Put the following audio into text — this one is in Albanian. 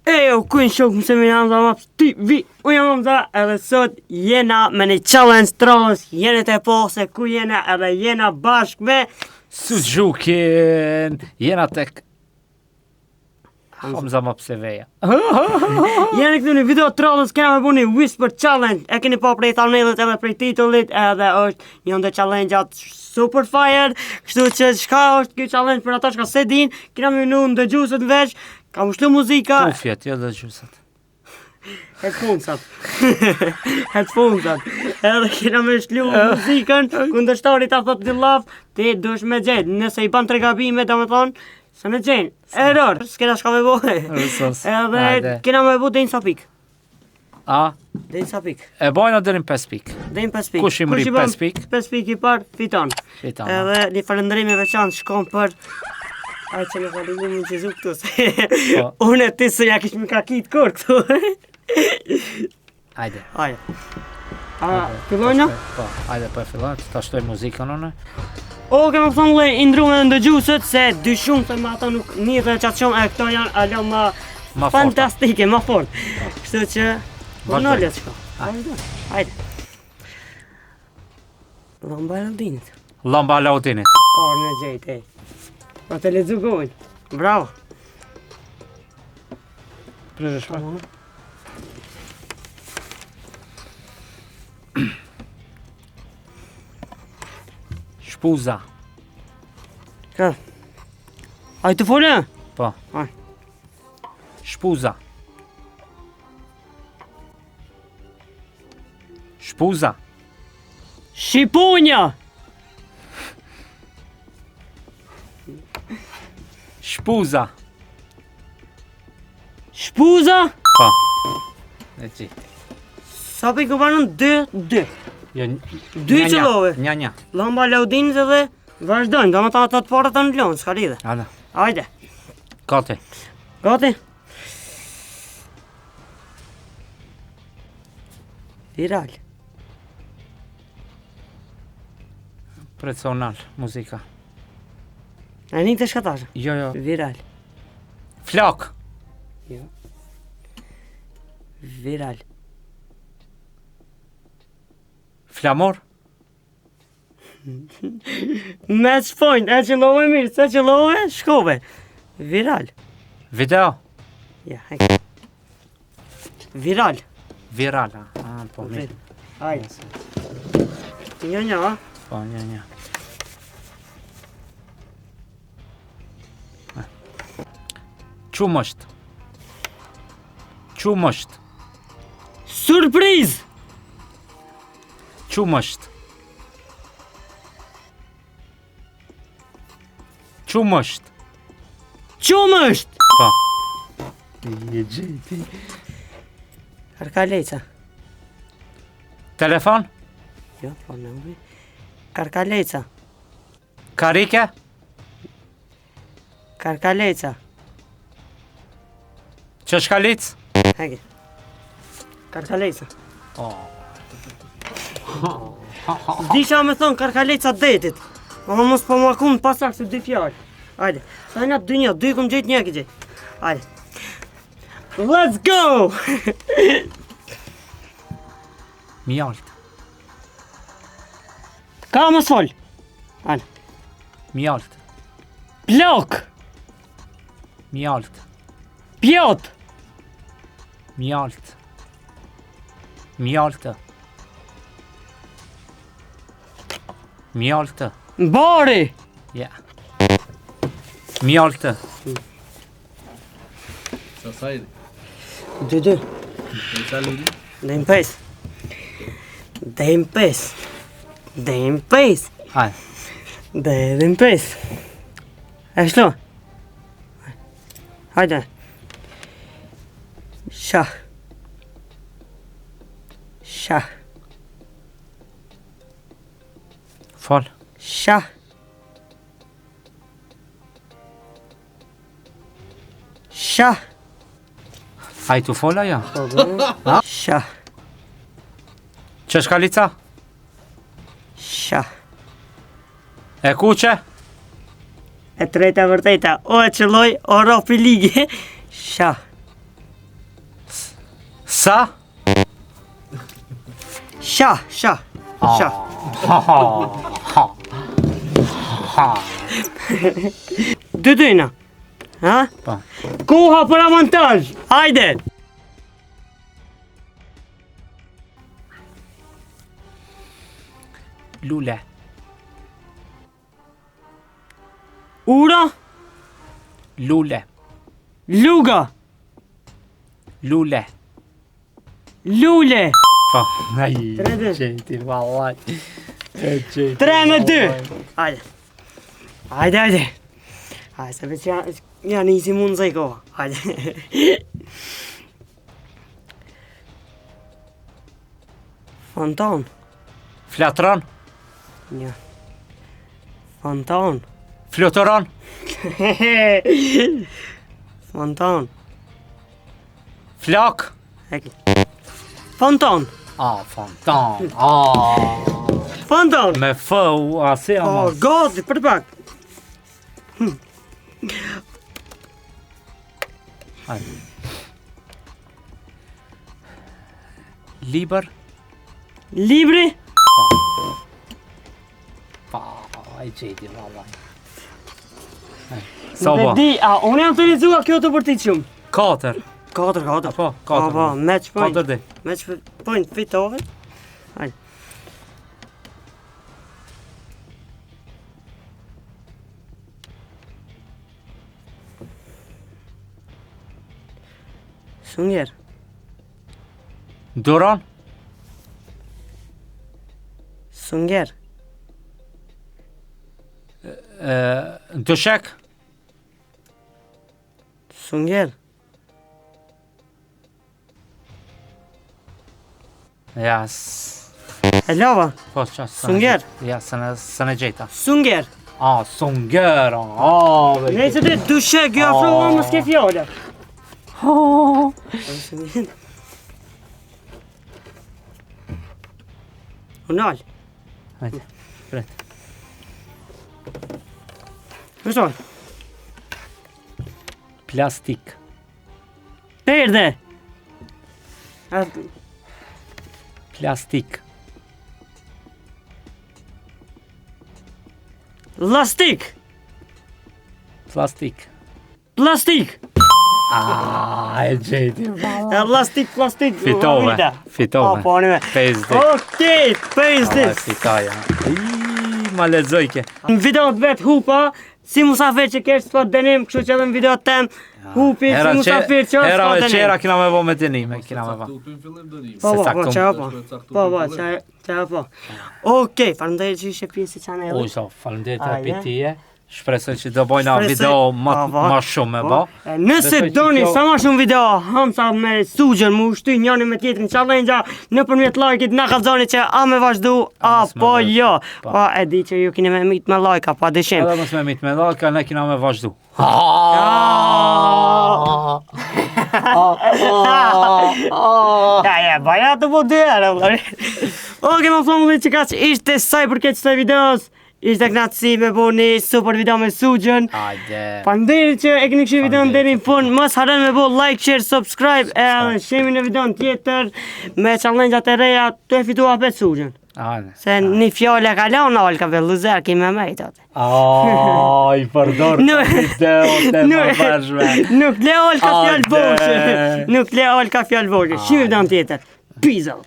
Ejo, kujnë shok mëse me janë zama TV, unë jam Hamza edhe sot jena me një challenge trans, jene të po se ku jena edhe jena bashk me Suzukin, jena tek Hamza Mapseveja. Jene këtu një video trans, kena me bu një Whisper Challenge, e keni pa prej thumbnailit edhe prej titullit, edhe është një ndë challenge-at super fire, kështu që çka është kjo challenge për ata që se din, kena me nu në dëgjusët në veç, ka më shlu muzika. Kufjet, jo dhe gjusat. Headphonesat. Headphonesat. Edhe kena me shlu muzikën, kundërshtari ta thot një laf, ti dush me gjenë, nëse i ban 3 gabime, da me thonë, se me gjenë, error, s'kena shka me bojë. Edhe kena me bu dejnë sa pik. A? Dejnë sa pik. E bojnë dërin 5 pik. Dejnë 5 pik. Kush i mri 5 pik? 5 pik i par, fiton. Fiton. Edhe një falëndërim i veçantë shkon për ai që në falëndim më që zuk këtu se unë e ti se ja kish më ka kitë kur këtu. Hajde. Hajde. Fillojna? Po, hajde po e fillojnë, ta shtoj muzikën une. O, kemë thonë le indrume në ndëgjusët se dy shumë se ma ata nuk një dhe qatë shumë e këto janë alo ma fantastike, ma fort. Kështu që, po në le shko. Hajde. Lamba Laudinit. Lamba Laudinit. Parë në gjejt, ej. Pa të lezu gojnë. Bravo. Prejë shpa. Shpuza. Ka? Aj të folë? Po. Aj. Shpuza. Shpuza. Shqipunja! Shpuza. Shpuza? Po. E qi. Sa për i këpanën 2-2. Jo, 2 qëllove. Nja. Lamba Laudinit edhe vazhdojnë, do më ta të parët të në lonë, s'ka lidhe. Hajde. Hajde. Gati. Gati? Viral. Personal, muzika. E një të shkatashë. Jo. Viral. Flok. Jo. Viral. Flamor. Match point, e qëllove mirë, se qëllove, shkove. Viral. Video. Ja, hajde. Viral. Viral, po mirë. Hajde. Një, a? Po, një. Qumësht. Surpriz! Qumësht. Qumësht! Po. Karkaleca. Telefon. Jo, po në uvi. Karkaleca. Karike. Karkaleca. Qëshkalic. Hege. Karkaleca. Disha me thonë karkaleca detit. Ma mos po ma kumë pasak se 2 fjallë. Hajde. Sa një 2 këm gjejt një ki gjejt. Hajde. Let's go! Mjalt. Ka mos fol. Hajde. Mjalt. Plok. Mjalt. Pjot. Mjalt. Mjaltë. Mjaltë. Bari. Ja. Mjaltë. Sa sajdi? 2-2. E qa ludi? Dejmë 5. Dejmë 5. Dejmë 5. Hajde. Dejmë 5. E shlo. Hajde. Shah. Fol. Shah. Hajde tu fola ja. Shah. Qëshkalica. Shah. E kuqe. E treta vërteta, o e qëlloj, o ropi ligje. Shah. Sa? Sha. Dyna. Ha? Po. Koha për avantazh. Hajde. Lule. Ura. Lule. Luga. Lule. Lule. Po. Ai. 3-2. Çeti vallahi. E çeti. 3-2. Hajde. Hajde. Hajde, se veç janë nisi mund zaj koha. Hajde. Fontan. Flatron. Ja. Fontan. Fluturon. Fontan. Flak. Heki. Fontan. Fontan. Fontan. Me F u asi ama. Gati, për të pak. Hajde. Liber. Libri. Pa, ai çeti vallahi. Nuk e di, unë jam të rizua kjo të përti qumë. 4. 4. Po, 4. Po, match point. 4D. Match point fitove. Hajde. Sunger. Duron. Sunger. Dushek. Sunger. Ja. E lava. Po çfarë? Sunger. Ja, s'na gjeta. Sunger. Sunger. Nëse ti dushek, jo afro mos ke fjala. Unal. Hajde. Pret. Vështoj. Plastik. Perde. Plastik. Lastik. Plastik. Plastik. E gjeti. Plastik. Fitove. Po, anime. 5D. Okej, 5D. Fitaja. Ma lexoj ke. Në videot vet hupa, si musafir që kesh s'po dënim, kështu që edhe në videot tem hupi si musafir që Hera s'po me dënim. qera kina me bo me dënime, kina me bo. Tu në fillim dënim. Po, Se caktum. çao po. Okej, faleminderit që ishe pjesë i chanellit. Uj, so, falemderit Ajde. për tije. Shpresoj që do bojna Shpresoj- video Po. ma shumë me bo. Nëse Besoj që doni kjo- sa ma shumë video, hamsa me sugjen, mu shty njëri me tjetrin challenge-a nëpërmjet like-it na kallzoni që a me vazhdu apo me jo. Po. Po e di që ju keni me mit me like-a, pa dyshim. Edhe mos me mit me dhalka, ne kina me vazhdu. Ja, baja të po dy herë, vëllai. Okej, më thonë që kaq ishte sa i përket kësaj videos. Ishte knatësi me bo një super video me sugjen. Ajde. Faleminderit që e keni kështu videon deri në fund. Mos harroni me bo like, share, subscribe e shemi në videon tjetër me challenge-at e reja të e fitua për sugjen. Ajde. Se një fjole ka lanë Olka Velluzer, ki me mejt atë. I përdor videot e më bashme. Nuk le Olka fjallë Ade. boshe. Nuk le Olka fjallë boshe. Shimi videon tjetër. Peace out.